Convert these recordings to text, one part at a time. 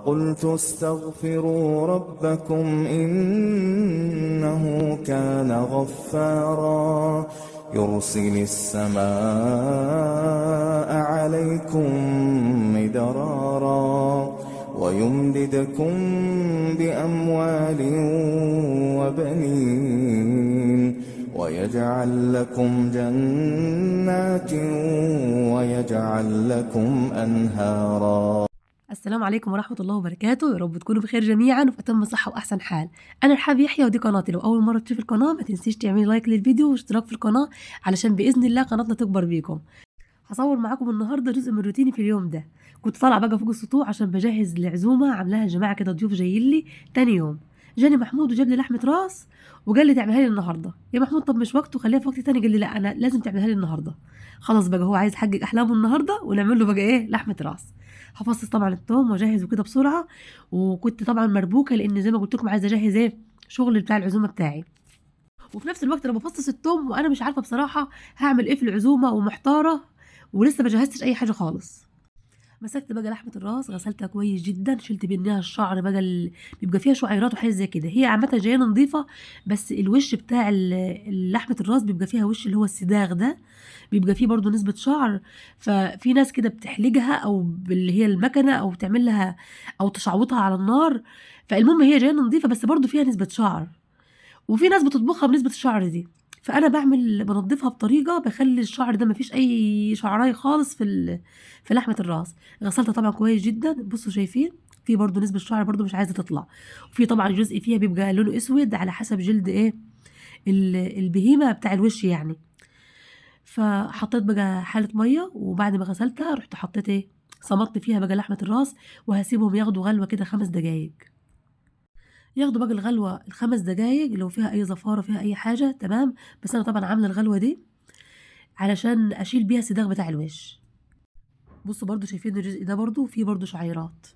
فقلت استغفروا ربكم إنه كان غفارا يرسل السماء عليكم مدرارا ويمددكم بأموال وبنين ويجعل لكم جنات ويجعل لكم أنهارا. السلام عليكم ورحمة الله وبركاته. يا رب تكونوا بخير جميعا وفي أتم صحة وأحسن حال. أنا رحاب يحيى ودي قناتي. لو أول مرة تشوف القناة ما تنسيش تعملي لايك للفيديو واشتراك في القناة علشان بإذن الله قناتنا تكبر بيكم. هصور معاكم النهاردة جزء من روتيني في اليوم ده. كنت طالعة بقى فوق السطوح عشان بجهز لعزومة عاملاها جماعة كده ضيوف جايين لي تاني يوم. جاني محمود وجاب لي لحمة راس وقال لي تعملها لي النهارده. يا محمود طب مش وقته خليها في وقت تاني. قال لي لا أنا لازم تعملها لي النهارده. خلاص بقى هو عايز يحقق أحلامه النهارده ونعمل له بقى إيه لحمة راس. هفصص طبعا التوم واجهز وكده بسرعه. وكنت طبعا مربوكه لان زي ما قلت لكم عايزه اجهز ايه شغل بتاع العزومه بتاعي. وفي نفس الوقت انا بفصص التوم وانا مش عارفه بصراحه هعمل ايه في العزومه ومحتاره ولسه ما جهزتش اي حاجه خالص. مسكت بقى لحمه الراس غسلتها كويس جدا شلت منها الشعر بقى بيبقى فيها شعيرات وحاجات زي كده. هي عامه جايه نظيفه بس الوش بتاع لحمه الراس بيبقى فيها وش اللي هو السداغ ده بيبقى فيه برضو نسبة شعر. ففي ناس كده بتحلجها او اللي هي المكنة او تعمل لها او تشعوطها على النار. فالمهم هي جايه نظيفة بس برضو فيها نسبة شعر. وفي ناس بتطبخها بنسبة الشعر دي. فانا بنضفها بطريقه بخلي الشعر ده مفيش اي شعرايه خالص في لحمه الراس. غسلتها طبعا كويس جدا. بصوا شايفين في برضو نسبه شعر برضو مش عايزه تطلع. وفي طبعا جزء فيها بيبقى لونه اسود على حسب جلد ايه البهيمه بتاع الوش يعني. فحطيت بقى حالة مية وبعد ما غسلتها رحت حطيت ايه صمت فيها بقى لحمة الراس وهسيبهم ياخدوا غلوة كده 5 دقايق. ياخدوا بقى الغلوة ال5 دقايق لو فيها أي زفارة فيها أي حاجة تمام. بس أنا طبعا عاملة الغلوة دي علشان أشيل بيها الصداغ بتاع الوش. بصوا برضو شايفين الجزء ده برضو فيه برضو شعيرات.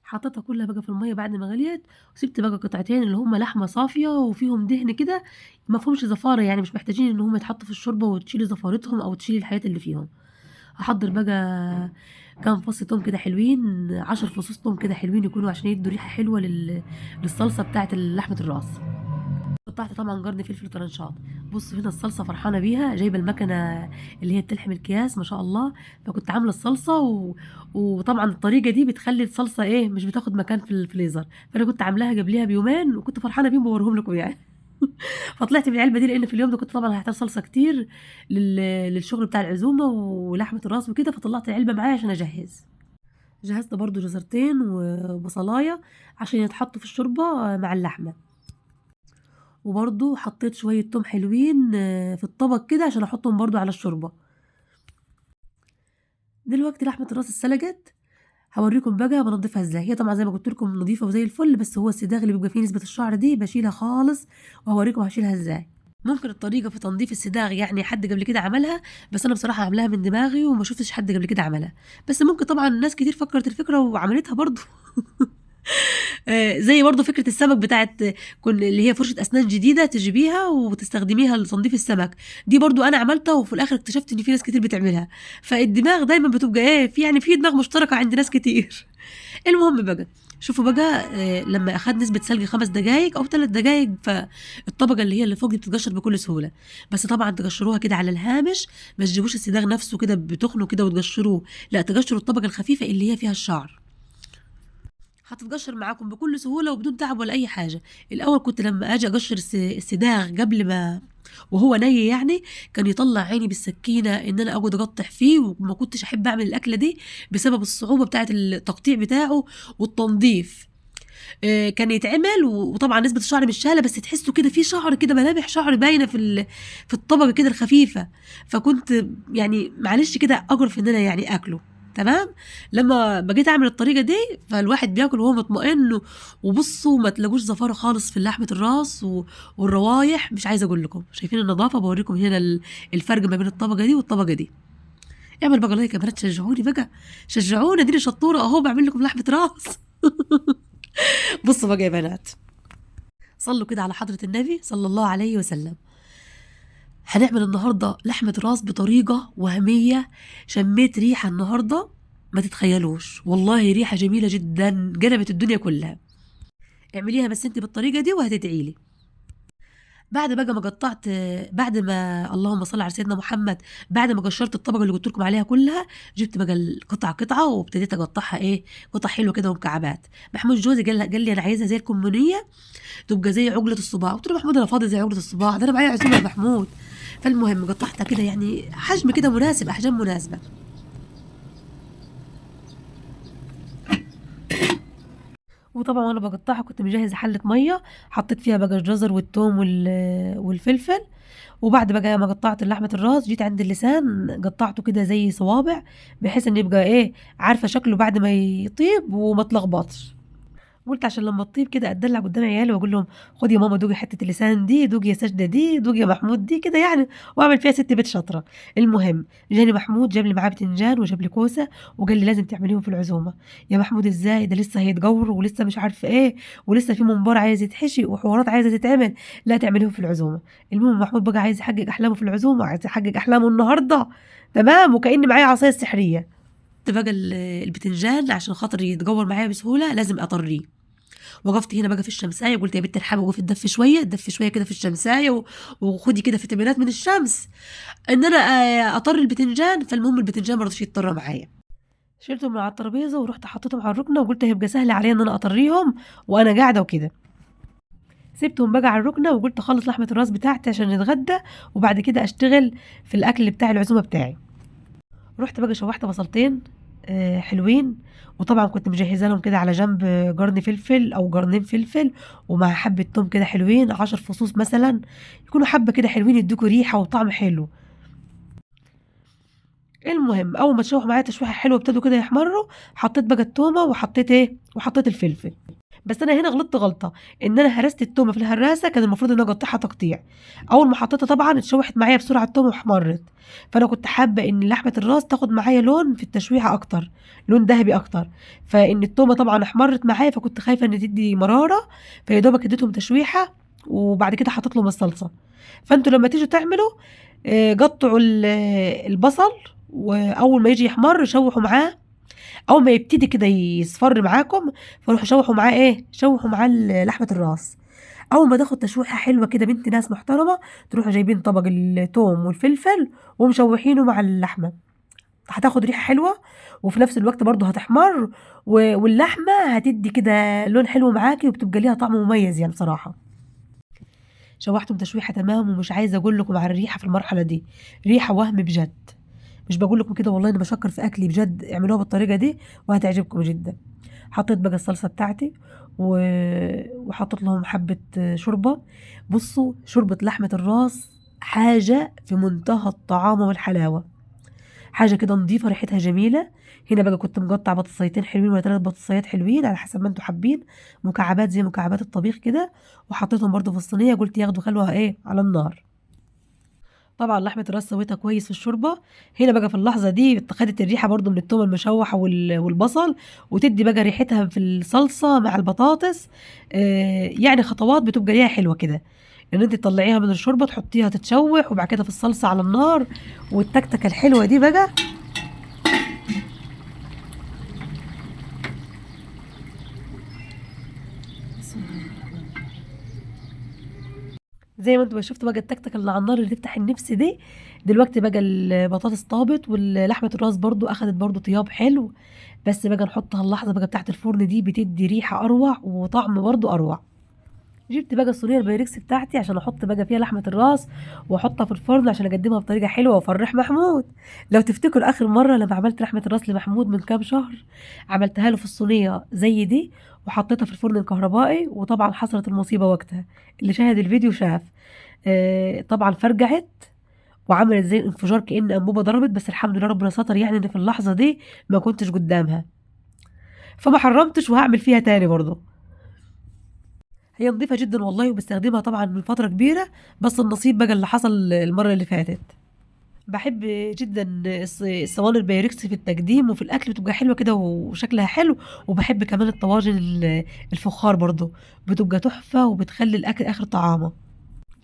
حطيتها كلها بقى في المية بعد ما غليت وسبت بقى قطعتين اللي هم لحمة صافية وفيهم دهن كده ما فيهمش زفارة يعني مش محتاجين ان هم يتحطوا في الشوربة وتشيلي زفارتهم او تشيلي الحاجات اللي فيهم. هحضر بقى كام فص توم كده حلوين 10 فصوص توم كده حلوين يكونوا عشان يدوا ريحة حلوة للصلصة بتاعة لحمة الراس. قطعت طبعا قرن فلفل طرنشات. بصوا هنا الصلصه فرحانه بيها جايبه المكنه اللي هي بتلحم الكياس ما شاء الله. فكنت عامله الصلصه وطبعا الطريقه دي بتخلي الصلصه ايه مش بتاخد مكان في الفريزر. فانا كنت عاملاها قبلها بيومين وكنت فرحانه بيهم بوريهم لكم يعني. فطلعت من العلبه دي لان في اليوم ده كنت طبعا هحتاج صلصه كتير للشغل بتاع العزومه ولحمه الراس وكده. فطلعت العلبه معايا عشان اجهز. جهزت برضو جزرتين وبصلايه عشان يتحطوا في الشوربه مع اللحمه. وبرضو حطيت شوية توم حلوين في الطبق كده عشان احطهم برضو على الشوربة. دلوقتي لحمة الراس اتسلقت. هوريكم بقى بنضيفها ازاي. هي طبعا زي ما قلت لكم نظيفة وزي الفل بس هو الصداغ اللي بيبقى فيه نسبة الشعر دي بشيلها خالص. وهوريكم هشيلها ازاي. ممكن الطريقة في تنظيف الصداغ يعني حد قبل كده عملها بس انا بصراحة عاملاها من دماغي وما شفتش حد قبل كده عملها. بس ممكن طبعا ناس كتير فكرت الفكرة وعملتها برضو. زي برضو فكرة السمك بتاعت كل اللي هي فرشة أسنان جديدة تجيبيها وتستخدميها لتنظيف السمك. دي برضو أنا عملتها وفي الآخر اكتشفت إن في ناس كتير بتعملها. فالدماغ دايما بتبقى إيه في يعني في دماغ مشتركة عند ناس كتير. المهم بقى شوفوا بقى لما أخد نسبة سلق 5 دقايق أو 3 دقايق فالطبقة اللي هي اللي فوق دي بتتقشر بكل سهولة. بس طبعا تقشروها كده على الهامش ما تجيبوش الصداغ نفسه كده بتخنوا كده وتقشروه. لا تقشروا الطبقة الخفيفة اللي هي فيها الشعر. هتتقشر معاكم بكل سهولة وبدون تعب ولا أي حاجة. الأول كنت لما أجي أقشر الصداغ قبل ما وهو ني يعني كان يطلع عيني بالسكينة إن أنا أقعد أقطع فيه وما كنتش أحب أعمل الأكلة دي بسبب الصعوبة بتاعة التقطيع بتاعه والتنظيف. كان يتعمل وطبعا نسبة الشعر مش شالة بس تحسوا كده في شعر كده ملامح شعر باينة في الطبقة كده الخفيفة. فكنت يعني معلش كده أقرف إن أنا يعني أكله تمام. لما بقيت اعمل الطريقه دي فالواحد بياكل وهو مطمئن. وبصوا ما تلاقوش زفاره خالص في لحمه الراس والروايح مش عايزه اقول لكم. شايفين النظافه بوريكم هنا الفرق ما بين الطبقه دي والطبقه دي. اعمل بقى لايك يا بنات شجعوني بقى شجعوني اديني شطوره اهو بعمل لكم لحمه راس. بصوا بقى يا بنات صلوا كده على حضره النبي صلى الله عليه وسلم. هنعمل النهارده لحمه راس بطريقه وهميه. شميت ريحه النهارده ما تتخيلوش، والله ريحة جميلة جدا قلبت الدنيا كلها. اعمليها بس انت بالطريقة دي وهتدعيلي. بعد بقى ما قطعت، بعد ما اللهم صل على سيدنا محمد، بعد ما قشرت الطبقة اللي قلت لكم عليها كلها، جبت بقى القطعة قطعة وابتديت اقطعها ايه، قطع حلوة كده ومكعبات. محمود جوزي قال لي انا عايزها زي الكمونية، تبقى زي عقلة الصباع. قلت له محمود انا فاضي زي عقلة الصباع، ده انا معايا عزومة يا محمود. فالمهم قطعتها كده يعني حجم كده مناسب، احجام مناسبة. وطبعا وانا بقطعها كنت مجهزه حله ميه، حطيت فيها بقى الجزر والثوم والفلفل. وبعد بقى ما قطعت لحمه الراس جيت عند اللسان قطعته كده زي صوابع، بحيث ان يبقى ايه، عارفه شكله بعد ما يطيب وما تلخبطش. قلت عشان لما تطيب كده اتدلع قدام عيالي واقول لهم خدي يا ماما دوقي حته اللسان دي، دوقي يا سجده دي، دوقي يا محمود دي كده يعني، واعمل فيها ست بيت شاطره. المهم جاني محمود جاب لي معاه بتنجان وجاب لي كوسه وقال لي لازم تعمليهم في العزومه. يا محمود ازاي ده لسه هيتجور ولسه مش عارفه ايه، ولسه في ممبار عايز يتحشي وحوارات عايزه تتعمل، لا تعمليهم في العزومه. المهم محمود بقى عايز يحقق احلامه في العزومه، عايز يحقق احلامه النهارده، تمام، وكأن معايا عصايه سحريه. بقى البتنجان عشان خاطر يتجور معايا بسهوله لازم اطريه. وقفت هنا بقى في الشمسايه وقلت يا بنت الحاجه وقفت دف شويه دف شويه كده في الشمسايه وخدي كده فيتامينات من الشمس ان انا اطر البتنجان. فالمهم البتنجان ما رضيش يتطر معايا، شلتهم من على الترابيزه ورحت حطيتهم على الركنه وقلت هيبقى سهل عليا ان انا اطريهم وانا قاعده وكده. سبتهم بقى على الركنه وقلت اخلص لحمه الراس بتاعتي عشان نتغدى وبعد كده اشتغل في الاكل بتاع العزومه بتاعي. رحت بقى شوحت بصلتين حلوين، وطبعا كنت مجهزه لهم كده على جنب جرن فلفل او جرنين فلفل ومع حبه توم كده حلوين 10 فصوص مثلا، يكونوا حبه كده حلوين يدوكوا ريحه وطعم حلو. المهم اول ما تشوحوا معايا تشويحه حلوه ابتدوا كده يحمروا، حطيت بقى التومه وحطيت ايه وحطيت الفلفل. بس انا هنا غلطت غلطه ان انا هرست التومه في الهراسه، كان المفروض ان انا اقطعها تقطيع. اول ما حطيتها طبعا اتشوحت معايا بسرعه التومه واحمرت، فانا كنت حابه ان لحمه الراس تاخد معايا لون في التشويحه اكتر، لون ذهبي اكتر. فان التومه طبعا احمرت معايا فكنت خايفه ان تدي مراره، فيا دوبك اديتهم تشويحه وبعد كده حطيت لهم الصلصه. فانتوا لما تيجوا تعملوا قطعوا البصل، واول ما يجي يحمر شوحوا معاه، اول ما يبتدي كده يصفر معاكم فروحوا شوحوا معاه ايه، شوحوا معاه لحمه الراس. اول ما تاخد تشويحه حلوه كده بنت ناس محترمه تروحوا جايبين طبق الثوم والفلفل ومشوحينه مع اللحمه، هتاخد ريحه حلوه وفي نفس الوقت برضه هتحمر واللحمه هتدي كده لون حلو معاكي وبتبقى ليها طعم مميز يعني بصراحه. شوحتم تشويحه تمام، ومش عايزه اقول لكم على الريحه في المرحله دي، ريحه وهم بجد، مش بقول لكم كده والله انا بشكر في اكلي بجد، اعملوها بالطريقه دي وهتعجبكم جدا. حطيت بقى الصلصه بتاعتي و... وحطيت لهم حبه شوربه. بصوا شوربه لحمه الراس حاجه في منتهى الطعامه والحلاوه، حاجه كده نظيفه ريحتها جميله. هنا بقى كنت مقطع بطاطسيتين حلوين ولا 3 بطاطسيات حلوين على حسب ما انتوا حابين، مكعبات زي مكعبات الطبيخ كده، وحطيتهم برضو في الصينيه قلت ياخدوا خلوها ايه على النار. طبعا لحمه الراس سويتها كويس في الشوربه. هنا بقى في اللحظه دي خدت الريحه برضو من الثوم المشوح والبصل، وتدي بقى ريحتها في الصلصه مع البطاطس. يعني خطوات بتبقى ليها حلوه كده، ان انت تطلعيها من الشوربه تحطيها تتشوح وبعد كده في الصلصه على النار، والتكتكه الحلوه دي بقى. زي ما انتوا شفتوا بقى التكتكه اللي على النار اللي تفتح النفس دي. دلوقتي بقى البطاطس طابت واللحمه الراس برضو اخدت برضو طياب حلو، بس بقى نحطها اللحظه بقى بتاعت الفرن دي بتدي ريحه اروع وطعم برضو اروع. جبت بقى الصينيه البايركس بتاعتي عشان احط بقى فيها لحمه الراس واحطها في الفرن عشان اقدمها بطريقه حلوه وافرح محمود. لو تفتكروا اخر مره لما عملت لحمه الراس لمحمود من كام شهر، عملتها له في الصينيه زي دي وحطيتها في الفرن الكهربائي، وطبعا حصلت المصيبه وقتها، اللي شاهد الفيديو شاف. طبعا فرجعت وعملت زي انفجار كأن انبوبه ضربت، بس الحمد لله ربنا ستر يعني ان في اللحظه دي ما كنتش قدامها، فما حرمتش وهعمل فيها تاني برضه. هي نضيفة جدا والله وبستخدمها طبعا من فترة كبيرة، بس النصيب بقى اللي حصل المرة اللي فاتت. بحب جدا الصواني البايركس في التقديم وفي الاكل بتبقى حلوه كده وشكلها حلو، وبحب كمان الطواجن الفخار برضو بتبقى تحفه وبتخلي الاكل اخر طعامه.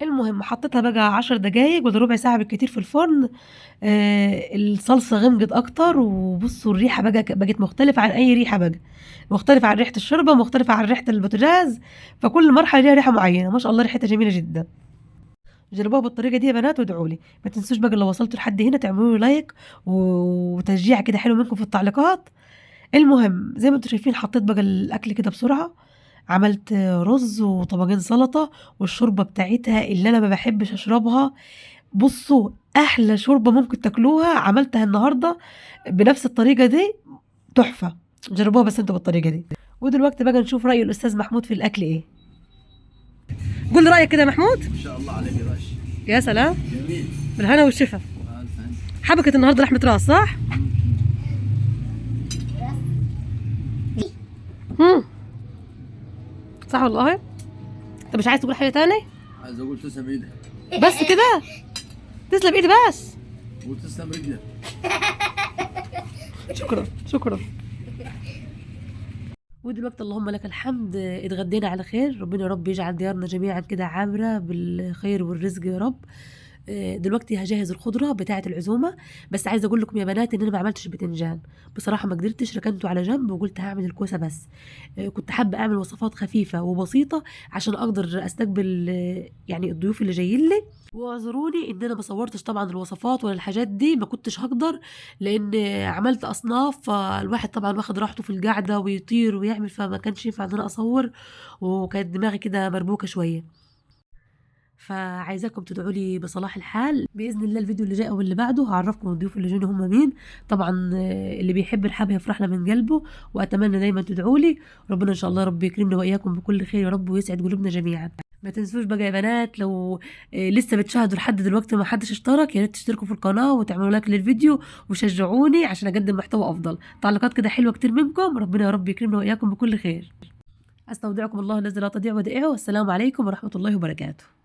المهم حطيتها بقى 10 دقايق ولا ربع ساعة بالكتير في الفرن. الصلصة غمقت أكتر، وبصوا الريحة بقت مختلفة عن أي ريحة بقى، مختلفة عن ريحة الشوربة، مختلفة عن ريحة البوتاجاز، فكل مرحلة ليها ريحة معينة. ما شاء الله ريحتها جميلة جدا. جربوها بالطريقة دي يا بنات وادعوا لي. ما تنسوش بقى لو وصلتوا لحد هنا تعملوا لي لايك وتشجيع كده حلو منكم في التعليقات. المهم زي ما انتم شايفين حطيت بقى الأكل كده بسرعة، عملت رز وطبقين سلطة والشوربة بتاعتها اللي أنا ما بحبش أشربها. بصوا أحلى شوربة ممكن تاكلوها عملتها النهاردة بنفس الطريقة دي، تحفة. جربوها بس انتوا بالطريقة دي. ودلوقتي بقى نشوف رأي الأستاذ محمود في الأكل إيه. قول لي رأيك كده يا محمود. ما شاء الله عليك يا باشا. يا سلام، جميل. بالهنا والشفا. حبكت النهارده لحمة راس صح؟ صح والله. انت مش عايز تقول حاجة تاني؟ عايز اقول تسلم ايدك. بس كده؟ تسلم ايدي بس. وتسلم رجلك. شكرا شكرا. ودلوقتي اللهم لك الحمد اتغدينا على خير. ربنا يا رب يجعل ديارنا جميعا كده عامرة بالخير والرزق يا رب. دلوقتي هجهز الخضرة بتاعة العزومة. بس عايزة اقول لكم يا بنات ان انا ما عملتش بتنجان بصراحة، ما قدرتش، ركنته على جنب وقلت هعمل الكوسة بس. كنت حابة اعمل وصفات خفيفة وبسيطة عشان اقدر استقبل يعني الضيوف اللي جايين لي. واعذروني ان انا ما صورتش طبعا الوصفات ولا الحاجات دي، ما كنتش هقدر لان عملت اصناف، فالواحد طبعا واخد راحته في القعدة ويطير ويعمل، فما كانش ينفع ان انا اصور، وكانت دماغي كده مربوكة شوية. فعايزاكم تدعوا لي بصلاح الحال. باذن الله الفيديو اللي جاي او اللي بعده هعرفكم الضيوف اللي جايين هم مين. طبعا اللي بيحب الحاب يفرح له من قلبه، واتمنى دايما تدعوا لي. ربنا ان شاء الله رب يكرمنا واياكم بكل خير يا رب، ويسعد قلوبنا جميعا. ما تنسوش بقى يا بنات لو لسه بتشاهدوا لحد دلوقتي ما حدش اشترك، يا ريت تشتركوا في القناه وتعملوا لايك للفيديو وشجعوني عشان اقدم محتوى افضل. تعليقات كده حلوه كتير منكم. ربنا يا رب يكرمنا واياكم بكل خير. استودعكم الله الذي لا تضيع ودائعه، والسلام عليكم ورحمه الله وبركاته.